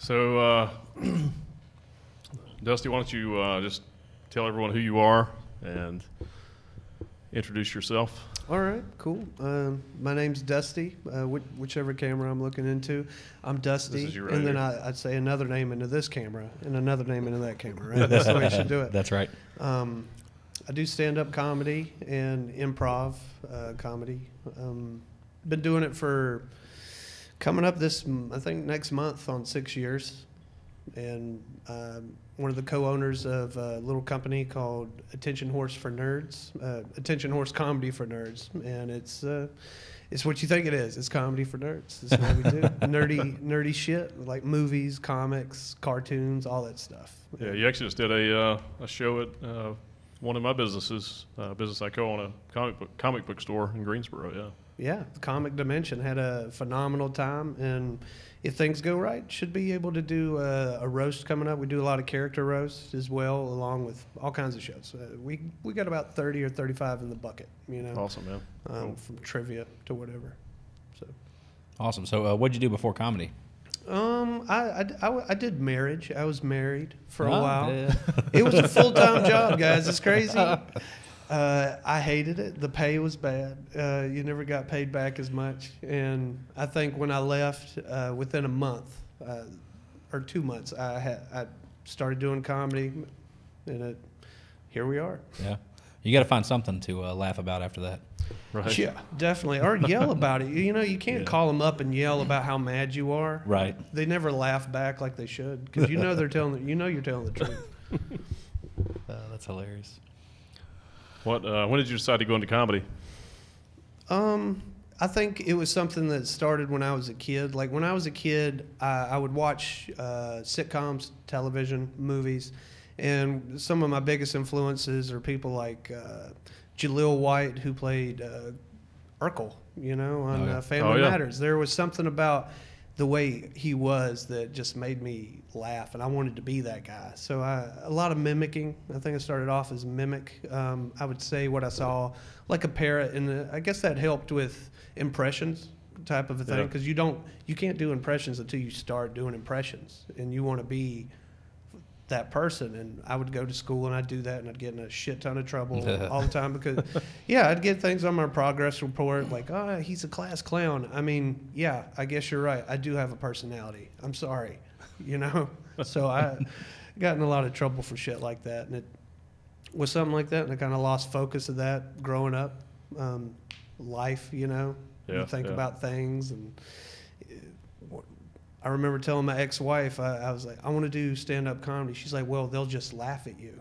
So, Dusty, why don't you just tell everyone who you are and introduce yourself? All right, cool. My name's Dusty, whichever camera I'm looking into. I'm Dusty, and then I'd say another name into this camera and another name into that camera, right? That's the way you should do it. That's right. I do stand-up comedy and improv comedy. Been doing it for coming up I think next month on 6 years. And one of the co-owners of a little company called Attention Horse for Nerds, Attention Horse Comedy for Nerds, and it's what you think it is. It's comedy for nerds. That's what we do. nerdy shit like movies, comics, cartoons, all that stuff. Yeah, you actually just did a show at one of my businesses, business I co-own, a comic book store in Greensboro. Yeah. Yeah, the Comic Dimension had a phenomenal time, and if things go right, should be able to do a roast coming up. We do a lot of character roasts as well, along with all kinds of shows. We got about 30 or 35 in the bucket, you know. Awesome, man. Cool. From trivia to whatever. So. Awesome. So what'd you do before comedy? I did marriage. I was married for a Oh, while. yeah. It was a full-time job, guys. It's crazy. I hated it. The pay was bad. You never got paid back as much. And I think when I left, within a month or 2 months, I started doing comedy, and here we are. Yeah. You got to find something to laugh about after that. Right. Yeah, definitely. Or yell about it. You know, you can't call them up and yell about how mad you are. Right. They never laugh back like they should, because you know you're telling the truth. That's hilarious. When did you decide to go into comedy? I think it was something that started when I was a kid. Like when I was a kid, I would watch sitcoms, television, movies, and some of my biggest influences are people like Jaleel White, who played Urkel, you know, on Family Matters. There was something about the way he was that just made me laugh, and I wanted to be that guy. So a lot of mimicking. I think I started off as a mimic. I would say what I saw, like a parrot, and I guess that helped with impressions type of a thing, because you can't do impressions until you start doing impressions, and you want to be that person. And I would go to school and I'd do that, and I'd get in a shit ton of trouble all the time because I'd get things on my progress report like, oh, he's a class clown. I mean, yeah, I guess you're right, I do have a personality, I'm sorry, you know. So I got in a lot of trouble for shit like that, and it was something like that, and I kind of lost focus of that growing up. Life, you know, you think about things, and I remember telling my ex-wife, I was like, I want to do stand-up comedy. She's like, well, they'll just laugh at you.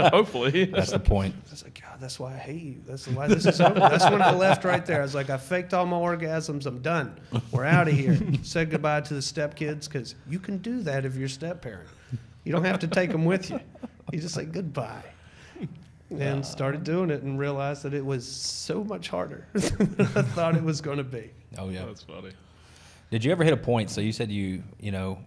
Hopefully. That's the point. I was like, God, that's why I hate you. That's why this is over. That's when I left right there. I was like, I faked all my orgasms. I'm done. We're out of here. Said goodbye to the stepkids, because you can do that if you're a step-parent. You don't have to take them with you. You just say goodbye. And started doing it and realized that it was so much harder than I thought it was going to be. Oh, yeah. That's funny. Did you ever hit a point? So you said you know,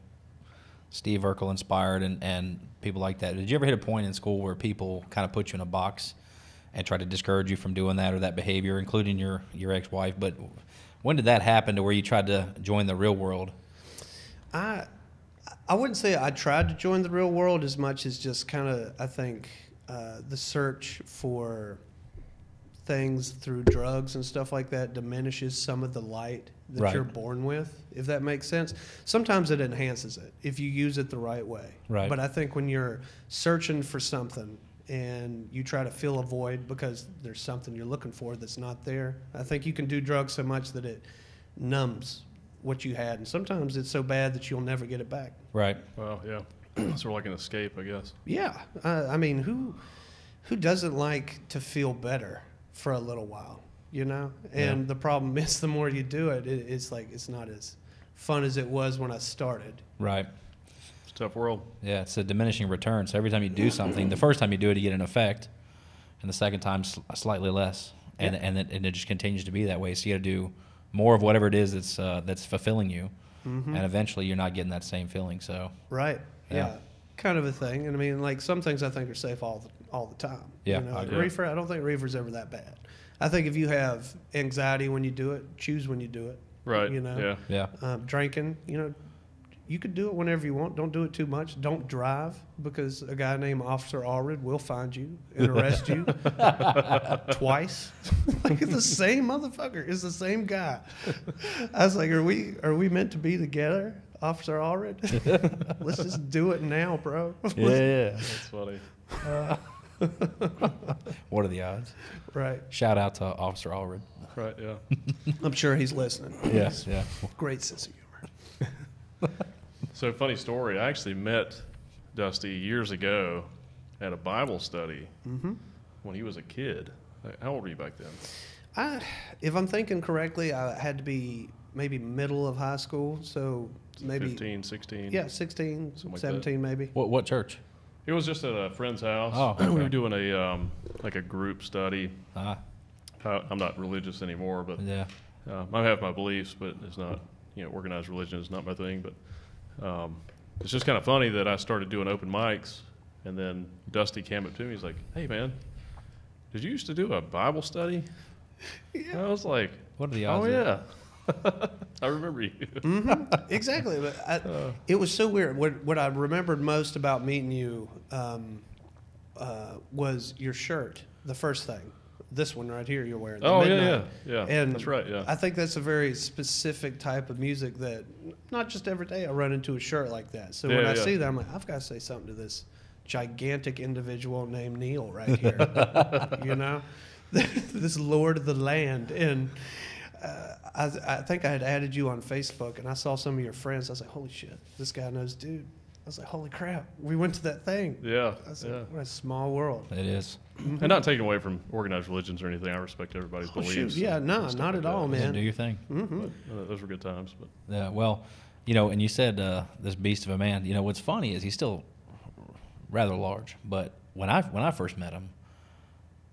Steve Urkel inspired and people like that. Did you ever hit a point in school where people kind of put you in a box and try to discourage you from doing that or that behavior, including your ex-wife? But when did that happen to where you tried to join the real world? I wouldn't say I tried to join the real world as much as just kind of, I think, the search for things through drugs and stuff like that diminishes some of the light that you're born with, if that makes sense. Sometimes it enhances it if you use it the right way. Right. But I think when you're searching for something and you try to fill a void because there's something you're looking for that's not there, I think you can do drugs so much that it numbs what you had. And sometimes it's so bad that you'll never get it back. Right. Well, yeah. Sort of like an escape, I guess. Yeah. I mean, who doesn't like to feel better for a little while, you know? And the problem is the more you do it, it's like it's not as fun as it was when I started. Right. It's a tough world. Yeah, it's a diminishing return. So every time you do something, the first time you do it, you get an effect, and the second time slightly less, and it just continues to be that way. So you got to do more of whatever it is that's fulfilling you, and eventually you're not getting that same feeling. So right. Yeah. Kind of a thing. And I mean, like, some things I think are safe all the time. Yeah, you know, I like agree. reefer, I don't think reefer's ever that bad. I think if you have anxiety when you do it, choose when you do it. Right. You know. Yeah. yeah, Drinking, you know, you could do it whenever you want. Don't do it too much. Don't drive, because a guy named Officer Allred will find you and arrest you twice. Like, the same motherfucker is the same guy. I was like, are we meant to be together, Officer Allred? Let's just do it now, bro. Yeah. That's funny. What are the odds? Right. Shout out to Officer Allred. Right, yeah. I'm sure he's listening. Yeah. Great sense of humor. So, funny story. I actually met Dusty years ago at a Bible study when he was a kid. How old were you back then? If I'm thinking correctly, I had to be maybe middle of high school, so maybe 15, 16? Yeah, 16, like 17 maybe. What church? It was just at a friend's house. Oh, okay. We were doing a like a group study. I'm not religious anymore, but Yeah. I have my beliefs, but it's not, organized religion is not my thing. But it's just kind of funny that I started doing open mics, and then Dusty came up to me. He's like, "Hey, man, did you used to do a Bible study?" Yeah. I was like, What are the odds? "Oh yeah, I remember you." Exactly. But it was so weird. What I remembered most about meeting you was your shirt, the first thing. This one right here you're wearing. Oh, Midnight. yeah. And That's right, yeah. I think that's a very specific type of music that not just every day I run into a shirt like that. So when I see that, I'm like, I've got to say something to this gigantic individual named Neil right here. This lord of the land. And I think I had added you on Facebook, and I saw some of your friends. I was like, holy shit, this guy knows dude. I was like, holy crap, we went to that thing. Yeah. I was like, what a small world. It is. And not taking away from organized religions or anything. I respect everybody's beliefs. Shoot. Yeah, and no, stuff not like at all, that. man. Do your thing. But, those were good times. But Yeah. Well, and you said this beast of a man. What's funny is he's still rather large, but when I first met him,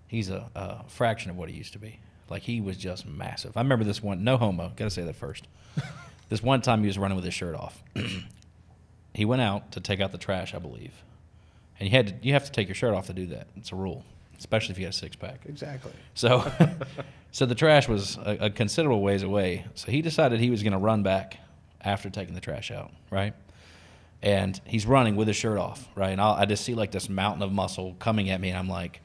he's a fraction of what he used to be. Like, he was just massive. I remember this one. No homo. Got to say that first. This one time he was running with his shirt off. He went out to take out the trash, I believe, and you have to take your shirt off to do that. It's a rule, especially if you got a six-pack. Exactly. So, so the trash was a considerable ways away. So he decided he was going to run back after taking the trash out, right? And he's running with his shirt off, right? And I just see like this mountain of muscle coming at me, and I'm like,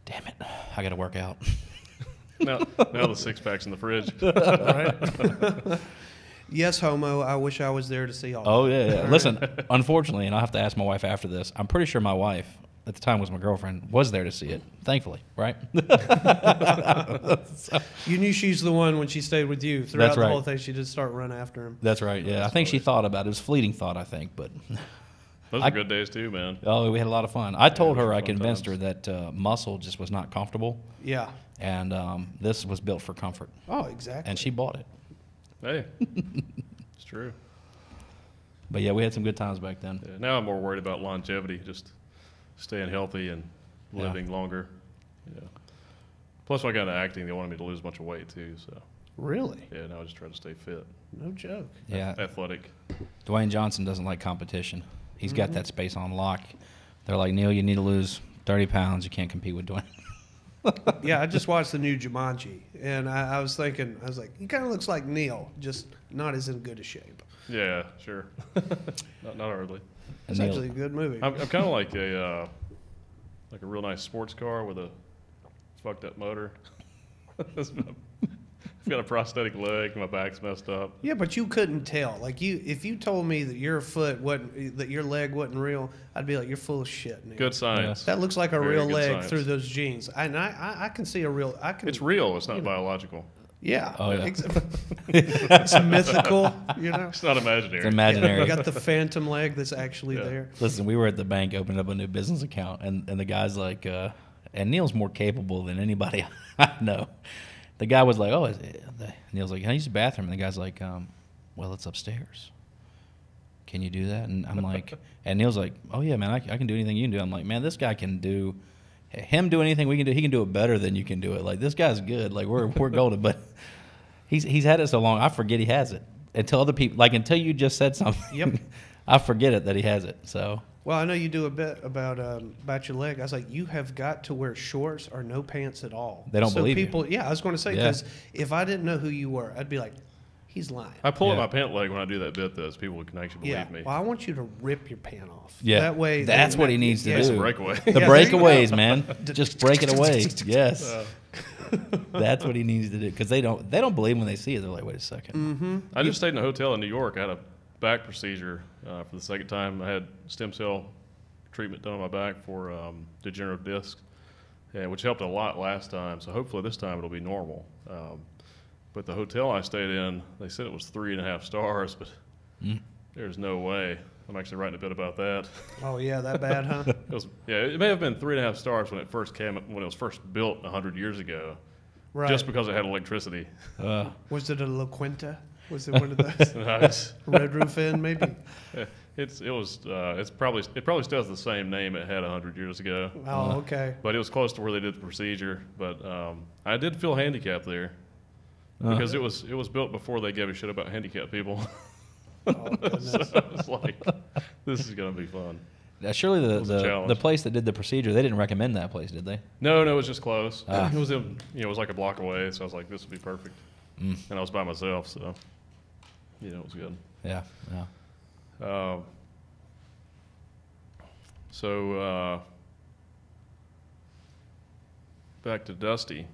damn it, I got to work out. now the six-pack's in the fridge. Right. Yes, homo. I wish I was there to see all. Oh, that. yeah. Listen, unfortunately, and I'll have to ask my wife after this, I'm pretty sure my wife, at the time was my girlfriend, was there to see it, thankfully, right? You knew she's the one when she stayed with you throughout That's the right. whole thing. She did start running after him. That's right, yeah. I think she thought about it. It was a fleeting thought, I think, but... Those were good days too, man. Oh, we had a lot of fun. I told her, those were I fun convinced times. her that muscle just was not comfortable, Yeah. and this was built for comfort, Oh, exactly. and she bought it. Hey, it's true. But yeah, we had some good times back then. Yeah, now I'm more worried about longevity, just staying healthy and living longer. Yeah. Plus, when I got into acting, they wanted me to lose a bunch of weight too. So Really? yeah, now I just try to stay fit, No joke. Yeah, athletic. Dwayne Johnson doesn't like competition. He's got that space on lock. They're like, Neil, you need to lose 30 pounds. You can't compete with Dwayne. Yeah, I just watched the new Jumanji, and I was thinking, I was like, he kind of looks like Neil, just not as in good a shape. Yeah, sure. not hardly. It's Neil- actually a good movie. I'm kind of like a real nice sports car with a fucked up motor. I've got a prosthetic leg. My back's messed up. Yeah, but you couldn't tell. Like, if you told me that your foot wasn't, that your leg wasn't real, I'd be like, you're full of shit, Neil. Good science. That looks like a Very real good leg science. through those jeans. And I can see a real. I can. It's real. It's not biological. Yeah. Oh, yeah. It's mythical. It's not imaginary. It's imaginary. You got the phantom leg that's actually there. Listen, we were at the bank opening up a new business account, and the guy's like, and Neil's more capable than anybody I know. The guy was like, oh, Neil's like, can I use the bathroom? And the guy's like, well, it's upstairs. Can you do that? And I'm like, and Neil's like, oh, yeah, man, I can do anything you can do. I'm like, man, this guy can do anything we can do. He can do it better than you can do it. Like, this guy's good. Like, we're golden. But he's had it so long, I forget he has it. Until other people, like, until you just said something, Yep. I forget it that he has it. So. Well, I know you do a bit about your leg. I was like, you have got to wear shorts or no pants at all. They don't believe you. people, yeah, I was going to say, Yeah. because if I didn't know who you were, I'd be like, he's lying. I pull up Yeah. my pant leg when I do that bit, though, so people can actually believe me. Well, I want you to rip your pant off. Yeah. That way. That's what he needs to yeah. It's a do. breakaway. The Yeah, breakaways, man. Just break it away. Yes. That's what he needs to do because they don't believe when they see it. They're like, wait a second. Mm-hmm. I just stayed in a hotel in New York. I had a back procedure for the second time. I had stem cell treatment done on my back for degenerative disc, which helped a lot last time. So hopefully this time it'll be normal. But the hotel I stayed in, they said it was 3.5 stars, but there's no way. I'm actually writing a bit about that. Oh yeah, that bad, huh? It may have been 3.5 stars when it first came, when it was first built 100 years ago, Right. just because it had electricity. Was it a La Quinta? Was it one of those Nice. Red Roof Inn? Maybe. It probably still has the same name it had 100 years ago. Oh, okay. But it was close to where they did the procedure. But I did feel handicapped there because it was built before they gave a shit about handicapped people. Oh, goodness. So it was like, this is gonna be fun. Surely was a challenge. the place that did the procedure, they didn't recommend that place, did they? No, it was just close. Ah. It was it was like a block away. So I was like, this would be perfect. And I was by myself, so it was good. Yeah. So back to Dusty.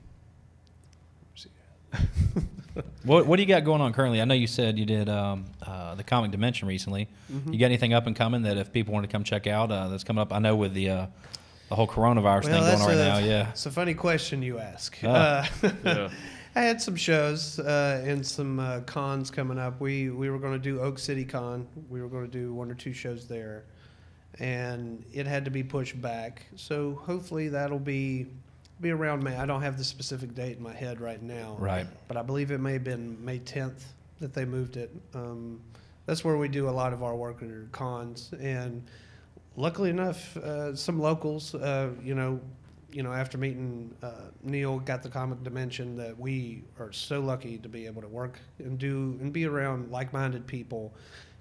What do you got going on currently? I know you said you did the Comic Dimension recently. You got anything up and coming that if people want to come check out that's coming up? I know with the whole coronavirus thing going on right now. Yeah, it's a funny question you ask. Yeah. I had some shows and some cons coming up. We were going to do Oak City Con. We were going to do 1 or 2 shows there, and it had to be pushed back. So hopefully that'll be around May. I don't have the specific date in my head right now. Right. But I believe it may have been May 10th that they moved it. That's where we do a lot of our work at cons, and luckily enough, some locals, after meeting Neil, got the Comic Dimension, that we are so lucky to be able to work and be around like-minded people,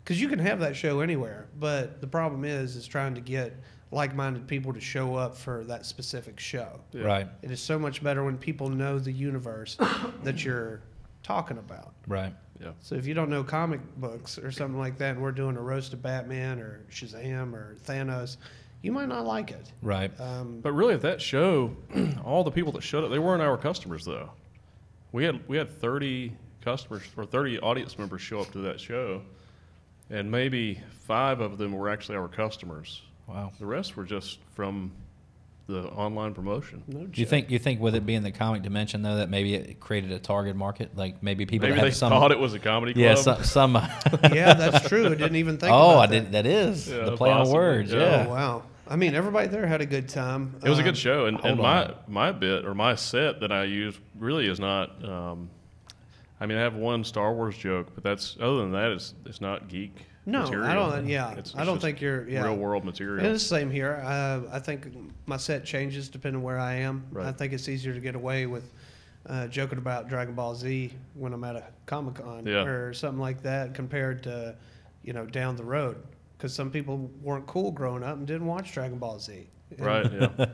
because you can have that show anywhere, but the problem is trying to get like-minded people to show up for that specific show. Yeah. right, It is so much better when people know the universe that you're talking about. right. Yeah. So if you don't know comic books or something like that, and we're doing a roast of Batman or Shazam or Thanos, you might not like it. Right. But really, at that show, all the people that showed up, they weren't our customers, though. We had 30 customers or 30 audience members show up to that show, and maybe 5 of them were actually our customers. Wow. The rest were just from the online promotion. No Do you think with it being the Comic Dimension though that maybe it created a target market, like maybe people Maybe that they have some thought it was a comedy club. yeah some Yeah, that's true. I didn't even think oh about I that. did that is Yeah, the play on possibly, words yeah. Oh, wow. I mean, everybody there had a good time. It was a good show, and hold my bit or my set that I use really is not. I have one Star Wars joke, but that's other than that, it's not geek. No, material. I don't. Yeah, It's I don't just think you're. Yeah, real world material. And it's the same here. I think my set changes depending on where I am. Right. I think it's easier to get away with joking about Dragon Ball Z when I'm at a Comic Con Yeah. or something like that compared to, down the road. Because some people weren't cool growing up and didn't watch Dragon Ball Z. And Right. Yeah.